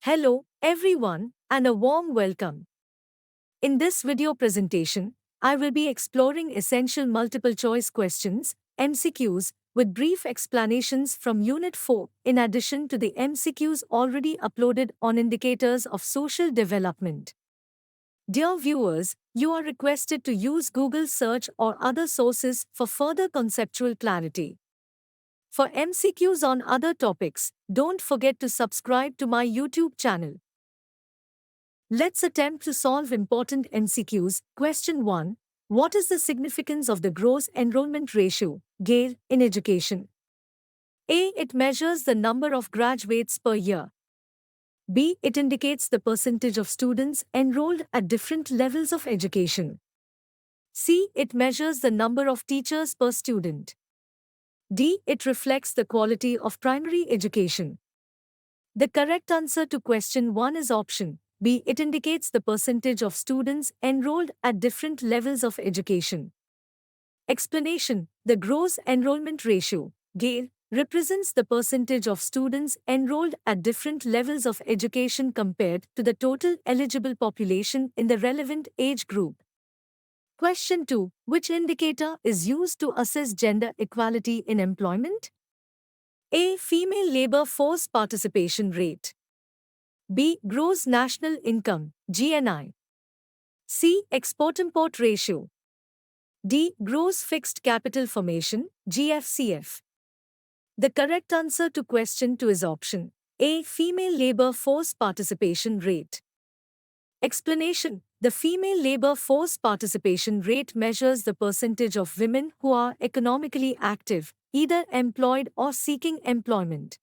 Hello, everyone, and a warm welcome. In this video presentation, I will be exploring essential multiple choice questions, MCQs, with brief explanations from Unit 4, in addition to the MCQs already uploaded on indicators of social development. Dear viewers, you are requested to use Google search or other sources for further conceptual clarity. For MCQs on other topics, don't forget to subscribe to my YouTube channel. Let's attempt to solve important MCQs. Question 1. What is the significance of the gross enrollment ratio, GARE, in education? A. It measures the number of graduates per year. B. It indicates the percentage of students enrolled at different levels of education. C. It measures the number of teachers per student. D. It reflects the quality of primary education. The correct answer to question 1 is option B. It indicates the percentage of students enrolled at different levels of education. Explanation: the gross enrollment ratio, GARE, represents the percentage of students enrolled at different levels of education compared to the total eligible population in the relevant age group. Question 2. Which indicator is used to assess gender equality in employment? A. Female labor force participation rate. B. Gross national income, GNI. C. Export-import ratio. D. Gross fixed capital formation, GFCF. The correct answer to question 2 is option A. Female labor force participation rate. Explanation: the female labor force participation rate measures the percentage of women who are economically active, either employed or seeking employment.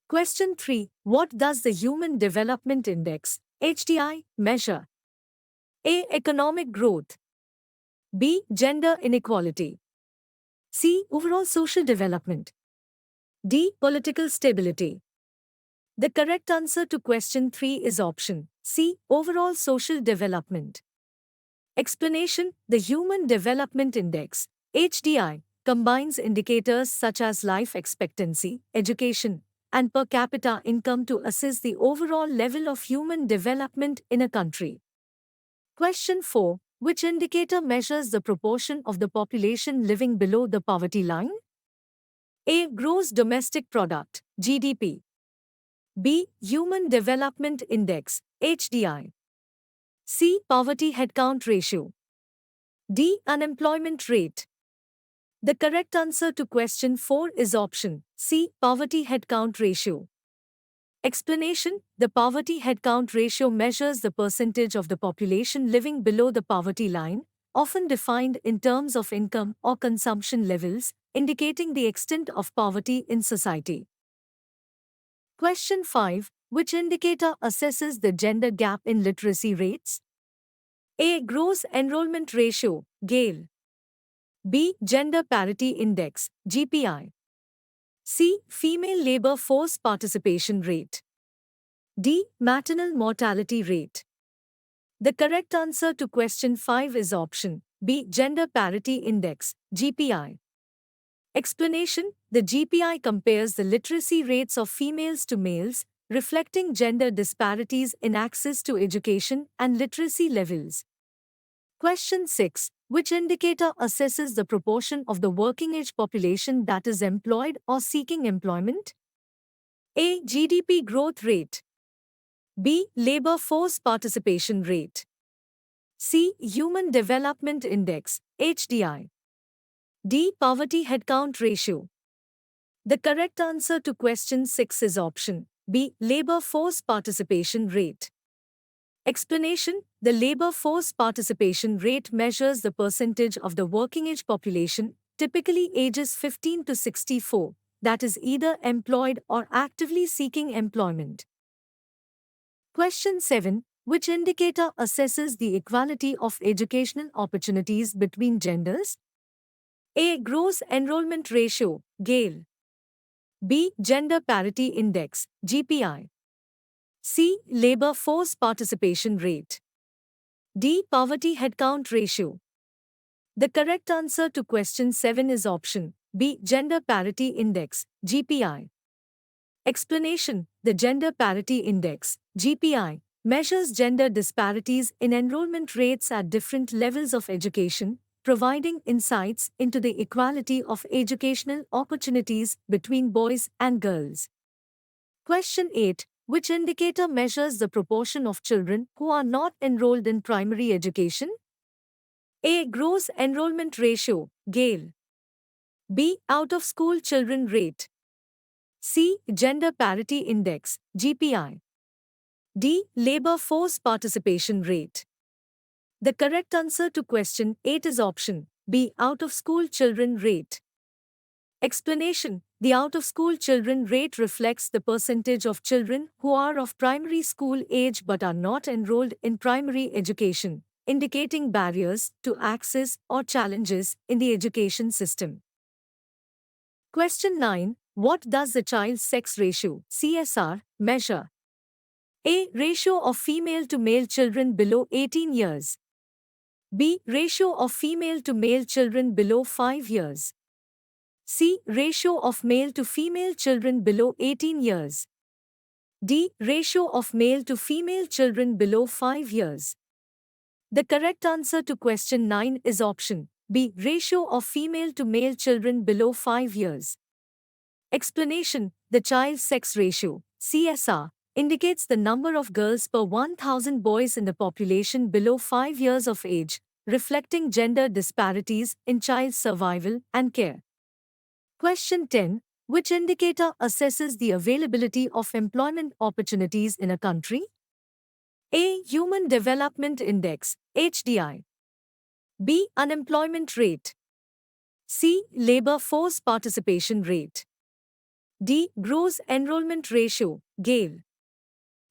Question 3. What does the Human Development Index, HDI, measure? A. Economic growth. B. Gender inequality. C. Overall social development. D. Political stability. The correct answer to question 3 is option C. Overall social development. Explanation: the Human Development Index, HDI, combines indicators such as life expectancy, education, and per capita income to assess the overall level of human development in a country. Question 4. Which indicator measures the proportion of the population living below the poverty line? A. Gross Domestic Product, GDP. B. Human Development Index, HDI. C. Poverty Headcount Ratio. D. Unemployment Rate. The correct answer to question 4 is option C. Poverty Headcount Ratio. Explanation: the poverty headcount ratio measures the percentage of the population living below the poverty line, often defined in terms of income or consumption levels, indicating the extent of poverty in society. Question 5. Which indicator assesses the gender gap in literacy rates? A. Gross enrollment ratio, GALE. B. Gender parity index, GPI. C. Female labor force participation rate. D. Maternal mortality rate. The correct answer to question 5 is option B. Gender parity index, GPI. Explanation: the GPI compares the literacy rates of females to males, reflecting gender disparities in access to education and literacy levels. Question 6. Which indicator assesses the proportion of the working-age population that is employed or seeking employment? A. GDP growth rate. B. Labor force participation rate. C. Human Development Index, HDI. D. Poverty Headcount Ratio. The correct answer to question 6 is option B. Labor force participation rate. Explanation: the labor force participation rate measures the percentage of the working-age population, typically ages 15 to 64, that is either employed or actively seeking employment. Question 7. Which indicator assesses the equality of educational opportunities between genders? A. Gross enrollment ratio, GALE. B. Gender parity index, GPI. C. Labor force participation rate. D. Poverty headcount ratio. The correct answer to question 7 is option B. Gender parity index, GPI. Explanation: the Gender Parity Index, GPI, measures gender disparities in enrollment rates at different levels of education, providing insights into the equality of educational opportunities between boys and girls. Question 8. Which indicator measures the proportion of children who are not enrolled in primary education? A. Gross enrollment ratio, GALE. B. Out-of-school children rate. C. Gender Parity Index, GPI. D. Labor force participation rate. The correct answer to question 8 is option B. Out-of-school children rate. Explanation: the out-of-school children rate reflects the percentage of children who are of primary school age but are not enrolled in primary education, indicating barriers to access or challenges in the education system. Question 9. What does the child sex ratio (CSR) measure? A. Ratio of female to male children below 18 years. B. Ratio of female to male children below 5 years. C. Ratio of male to female children below 18 years. D. Ratio of male to female children below 5 years. The correct answer to question 9 is option B. Ratio of female to male children below 5 years. Explanation: the child sex ratio, CSR, indicates the number of girls per 1,000 boys in the population below 5 years of age, reflecting gender disparities in child survival and care. Question 10. Which indicator assesses the availability of employment opportunities in a country? A. Human Development Index, HDI. B. Unemployment rate. C. Labor force participation rate. D. Gross enrollment ratio, GALE.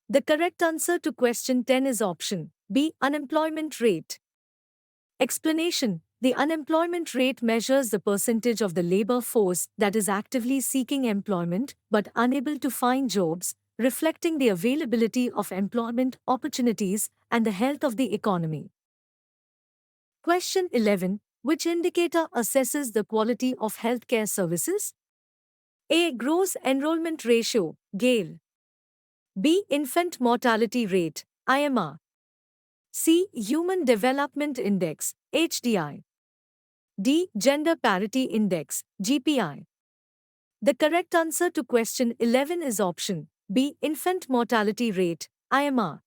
The correct answer to question 10 is option B. Unemployment rate. Explanation: the unemployment rate measures the percentage of the labor force that is actively seeking employment but unable to find jobs, reflecting the availability of employment opportunities and the health of the economy. Question 11. Which indicator assesses the quality of healthcare services? A. Gross enrollment ratio, GALE. B. Infant mortality rate, IMR. C. Human Development Index, HDI. D. Gender Parity Index, GPI. The correct answer to question 11 is option B. Infant mortality rate, IMR.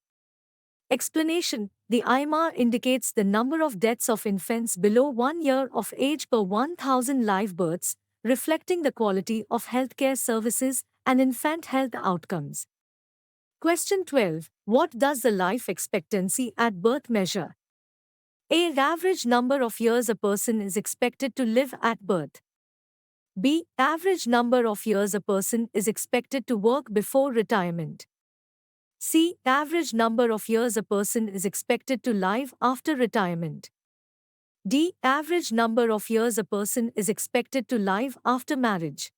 Explanation: the IMR indicates the number of deaths of infants below 1 year of age per 1,000 live births, reflecting the quality of healthcare services and infant health outcomes. Question 12. What does the life expectancy at birth measure? A. Average number of years a person is expected to live at birth. B. Average number of years a person is expected to work before retirement. C. Average number of years a person is expected to live after retirement. D. Average number of years a person is expected to live after marriage.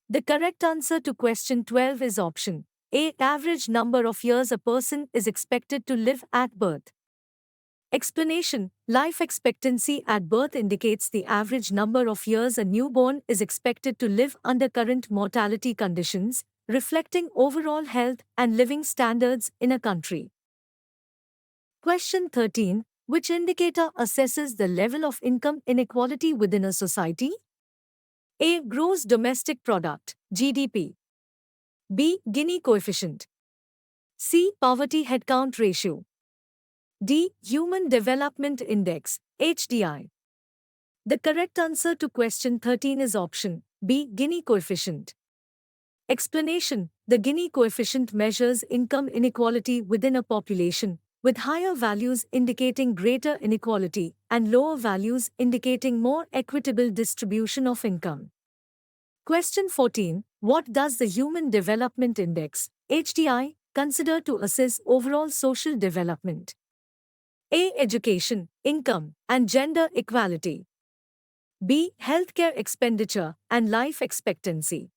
The correct answer to question 12 is option A. Average number of years a person is expected to live at birth. Explanation: life expectancy at birth indicates the average number of years a newborn is expected to live under current mortality conditions, reflecting overall health and living standards in a country. Question 13. Which indicator assesses the level of income inequality within a society? A. Gross domestic product, GDP. B. Gini coefficient. C. Poverty headcount ratio. D. Human Development Index, HDI. The correct answer to question 13 is option B. Gini coefficient. Explanation: the Gini coefficient measures income inequality within a population, with higher values indicating greater inequality and lower values indicating more equitable distribution of income. Question 14. What does the Human Development Index, HDI, consider to assess overall social development? A. Education, income, and gender equality. B. Healthcare expenditure and life expectancy.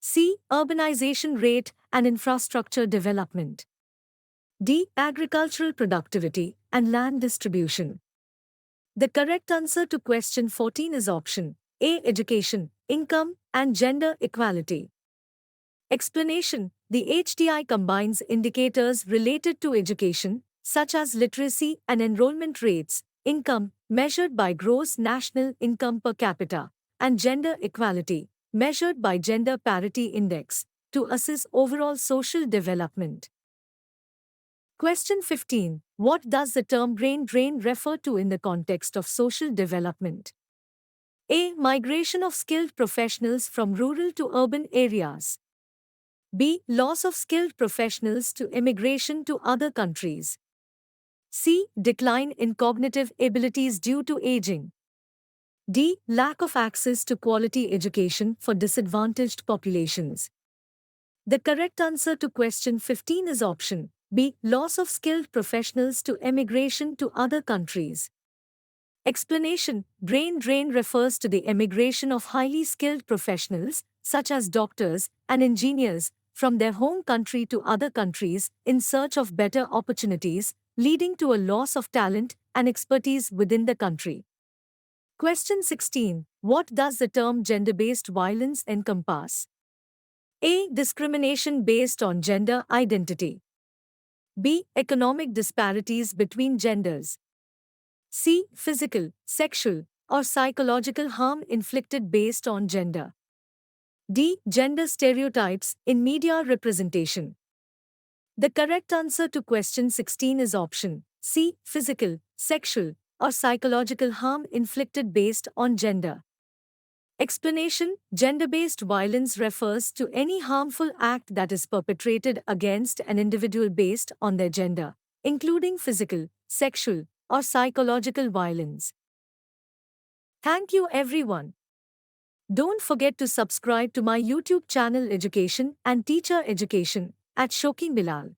C. Urbanization rate and infrastructure development. D. Agricultural productivity and land distribution. The correct answer to question 14 is option A. Education, income, and gender equality. Explanation: the HDI combines indicators related to education, such as literacy and enrollment rates, income, measured by gross national income per capita, and gender equality, measured by Gender Parity Index, to assess overall social development. Question 15. What does the term brain drain refer to in the context of social development? A. Migration of skilled professionals from rural to urban areas. B. Loss of skilled professionals to immigration to other countries. C. Decline in cognitive abilities due to aging. D. Lack of access to quality education for disadvantaged populations. The correct answer to question 15 is option B. Loss of skilled professionals to emigration to other countries. Explanation: brain drain refers to the emigration of highly skilled professionals, such as doctors and engineers, from their home country to other countries in search of better opportunities, leading to a loss of talent and expertise within the country. Question 16. What does the term gender-based violence encompass? A. Discrimination based on gender identity. B. Economic disparities between genders. C. Physical, sexual, or psychological harm inflicted based on gender. D. Gender stereotypes in media representation. The correct answer to question 16 is option C. Physical, sexual, or psychological harm inflicted based on gender. Explanation: gender-based violence refers to any harmful act that is perpetrated against an individual based on their gender, including physical, sexual, or psychological violence. Thank you everyone. Don't forget to subscribe to my YouTube channel Education and Teacher Education at Shoki Bilal.